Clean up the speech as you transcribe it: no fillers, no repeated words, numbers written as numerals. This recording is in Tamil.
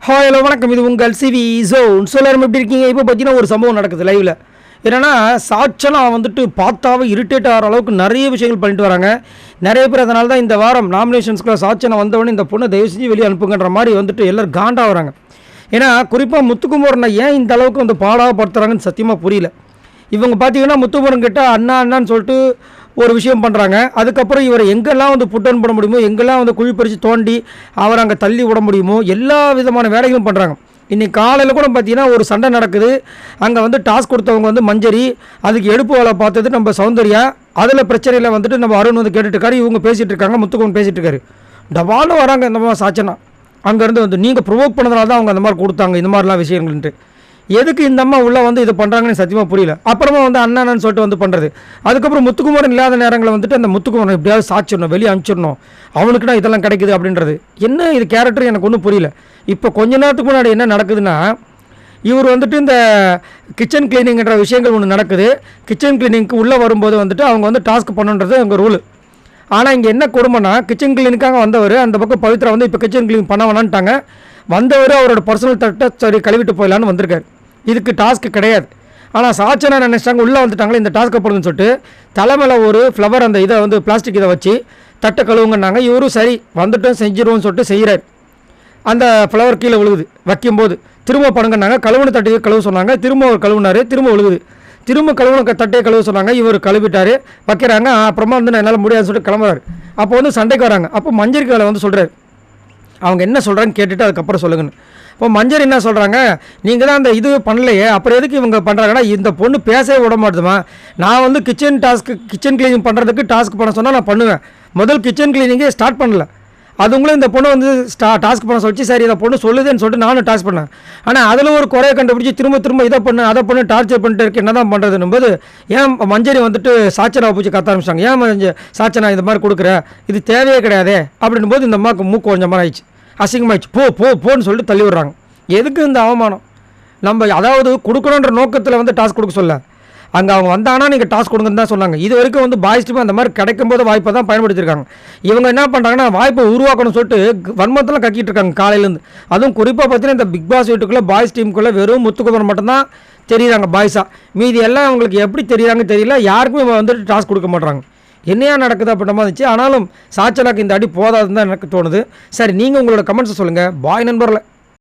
ஹலோ வணக்கம். இது உங்கள் சிவி ஜோன். எல்லாரும் எப்படி இருக்கீங்க? இப்போ பார்த்தீங்கன்னா ஒரு சம்பவம் நடக்குது லைவில். என்னென்னா சாட்சனா வந்துட்டு பார்த்தாவே இரிட்டேட் ஆகிற அளவுக்கு நிறைய விஷயங்கள் பண்ணிட்டு வராங்க நிறைய பேர். அதனால தான் இந்த வாரம் நாமினேஷன்ஸ்க்குள்ள சாட்சனா வந்தவொடனே இந்த பொண்ணை தயவு செஞ்சு வெளியே அனுப்புங்கன்ற மாதிரி வந்துட்டு எல்லோரும் காண்டாக வராங்க. ஏன்னா குறிப்பாக முத்துக்குமரனை ஏன் இந்த அளவுக்கு வந்து பாடாகப்படுத்துகிறாங்கன்னு சத்தியமாக புரியல. இவங்க பார்த்தீங்கன்னா முத்துக்குமரன் கிட்ட அண்ணா அண்ணான்னு சொல்லிட்டு ஒரு விஷயம் பண்ணுறாங்க. அதுக்கப்புறம் இவரை எங்கெல்லாம் வந்து புட்டன் பண்ண முடியுமோ, எங்கெல்லாம் வந்து குழி பறித்து தோண்டி அவரை அங்கே தள்ளி விட முடியுமோ எல்லா விதமான வேலைகளும் பண்ணுறாங்க. இன்றைக்கி காலையில் கூட பார்த்தீங்கன்னா ஒரு சண்டை நடக்குது. அங்கே வந்து டாஸ்க் கொடுத்தவங்க வந்து மஞ்சரி, அதுக்கு எடுப்பு வேலை பார்த்தது நம்ம சௌந்தர்யா. அதில் பிரச்சனையில் வந்துட்டு நம்ம அருண் வந்து கேட்டுட்ருக்காரு, இவங்க பேசிகிட்டு இருக்காங்க, முத்துக்குமரன் பேசிகிட்டு இருக்காரு. டபாலும் வராங்க இந்த மாதிரி சாட்சனா. அங்கேருந்து வந்து நீங்கள் ப்ரொவோக் பண்ணதுனால தான் அவங்க அந்த மாதிரி கொடுத்தாங்க இந்த மாதிரிலாம் விஷயங்கள்ன்ட்டு. எதுக்கு இந்த அம்மா உள்ளே வந்து இது பண்ணுறாங்கன்னு சத்தியமாக புரியல. அப்புறமா வந்து அண்ணான்னு சொல்லிட்டு வந்து பண்ணுறது. அதுக்கப்புறம் முத்துக்குமரன் இல்லாத நேரங்களில் வந்துட்டு அந்த முத்துக்குமரன் எப்படியாவது சாச்சிடணும், வெளியே அனுப்பிச்சிடணும், அவனுக்குனா இதெல்லாம் கிடைக்குது அப்படின்றது. என்ன இது கேரக்டர் எனக்கு ஒன்றும் புரியல. இப்போ கொஞ்ச நேரத்துக்கு முன்னாடி என்ன நடக்குதுன்னா, இவர் வந்துட்டு இந்த கிச்சன் கிளீனிங்ன்ற விஷயங்கள் ஒன்று நடக்குது. கிச்சன் கிளீனிங்க்கு உள்ளே வரும்போது வந்துட்டு அவங்க வந்து டாஸ்க் பண்ணுன்றது அவங்க ரூலு. ஆனால் இங்கே என்ன கொடுமைன்னா, கிச்சன் கிளீனுக்காக வந்தவர் அந்த பக்கம் பவித்ரா வந்து இப்போ கிச்சன் கிளீன் பண்ண வேணான்ட்டாங்க. வந்தவர் அவரோட பர்சனல் தட்டை சரி கழுவிட்டு போயிடலான்னு வந்திருக்காரு. இதுக்கு டாஸ்க்கு கிடையாது. ஆனால் சாட்சனா நினைச்சாங்க உள்ளே வந்துட்டாங்களே இந்த டாஸ்க்கை போடுதுன்னு சொல்லிட்டு தலைமையில் ஒரு ஃப்ளவர் அந்த இதை வந்து பிளாஸ்டிக் இதை வச்சு தட்டை கழுவுங்கன்னாங்க. இவரும் சரி வந்துட்டோம் செஞ்சிருவோம்னு சொல்லிட்டு செய்கிறார். அந்த ஃப்ளவர் கீழே விழுகுது. வைக்கும்போது திரும்ப படுங்கன்னாங்க. கழுவுன தட்டையை கழுவு சொன்னாங்க. திரும்ப அவர் கழுவுனார், திரும்ப விழுகுது. திரும்ப கழுவுன தட்டையை கழுவு சொன்னாங்க. இவர் கழுவிட்டார், வைக்கிறாங்க. அப்புறமா வந்து நான் என்னால் முடியாதுன்னு சொல்லிட்டு கிளம்புறாரு. அப்போ வந்து சண்டைக்கு வராங்க. அப்போ மஞ்சரிக்கு வேலை வந்து சொல்கிறார், அவங்க என்ன சொல்கிறாங்கன்னு கேட்டுட்டு அதுக்கப்புறம் சொல்லுங்கன்னு. இப்போ மஞ்சள் என்ன சொல்கிறாங்க, நீங்கள் தான் அந்த இது பண்ணலையே, அப்புறம் எதுக்கு இவங்க பண்ணுறாங்கன்னா, இந்த பொண்ணு பேசவே விட மாட்டுதுமா. நான் வந்து கிச்சன் கிளீனிங் பண்ணுறதுக்கு டாஸ்க் பண்ண சொன்னால் நான் பண்ணுவேன். முதல் கிச்சன் கிளீனிங்கே ஸ்டார்ட் பண்ணல. அதுங்களும் இந்த பொண்ணு வந்து டாஸ்க் பண்ண சொல்லிச்சு. சரி இந்த பொண்ணு சொல்லுதுன்னு சொல்லிட்டு நானும் டாஸ்க் பண்ணேன். ஆனால் அதில் ஒரு குறையை கண்டுபிடிச்சி திரும்ப திரும்ப இதை பண்ணு அதை பண்ணு டார்ச்சர் பண்ணிட்டு இருக்கு. என்ன தான் பண்ணுறதுன்னும் போது ஏன் மஞ்சரி வந்துட்டு சாச்சனாவை பூச்சி கத்த ஆரம்பிச்சிட்டாங்க. ஏன் சாச்சனா இந்த மாதிரி கொடுக்குற, இது தேவையே கிடையாதே அப்படின்னும் போது இந்த அம்மாவுக்கு மூக்கு கொஞ்சம் மாதிரி ஆயிடுச்சு, அசிங்கமாகிடுச்சு. போன்னு சொல்லிட்டு தள்ளி விடுறாங்க. எதுக்கு இந்த அவமானம்? நம்ம அதாவது கொடுக்கணுன்ற நோக்கத்தில் வந்து டாஸ்க் கொடுக்க சொல்ல, அங்கே அவங்க வந்தாங்கன்னா நீங்கள் டாஸ்க் கொடுங்கன்னு தான் சொன்னாங்க. இது வரைக்கும் வந்து பாய்ஸ் டீம் அந்த மாதிரி கிடைக்கும் போது வாய்ப்பை தான் பயன்படுத்தியிருக்காங்க. இவங்க என்ன பண்ணுறாங்கன்னா வாய்ப்பை உருவாக்கணும்னு சொல்லிட்டு வன்மத்தெல்லாம் கக்கிட்டு இருக்காங்க காலையிலேருந்து. அதுவும் குறிப்பாக பார்த்தீங்கன்னா இந்த பிக் பாஸ் வீட்டுக்குள்ளே பாய்ஸ் டீமுக்குள்ளே வெறும் முத்துக்குமரன் மட்டும்தான் தெரியுறாங்க பாய்ஸாக. மீதி எல்லாம் அவங்களுக்கு எப்படி தெரியுறாங்க தெரியல. யாருக்குமே வந்துட்டு டாஸ்க் கொடுக்க மாட்டாங்க. என்னையா நடக்குது அப்படின்ற மாதிரி இருந்துச்சு. ஆனாலும் சாச்சனாக்கு இந்த அடி போதாதுன்னு தான் எனக்கு தோணுது. சரி, நீங்கள் உங்களோட கமெண்ட்ஸை சொல்லுங்கள். பாய் நண்பர்களை.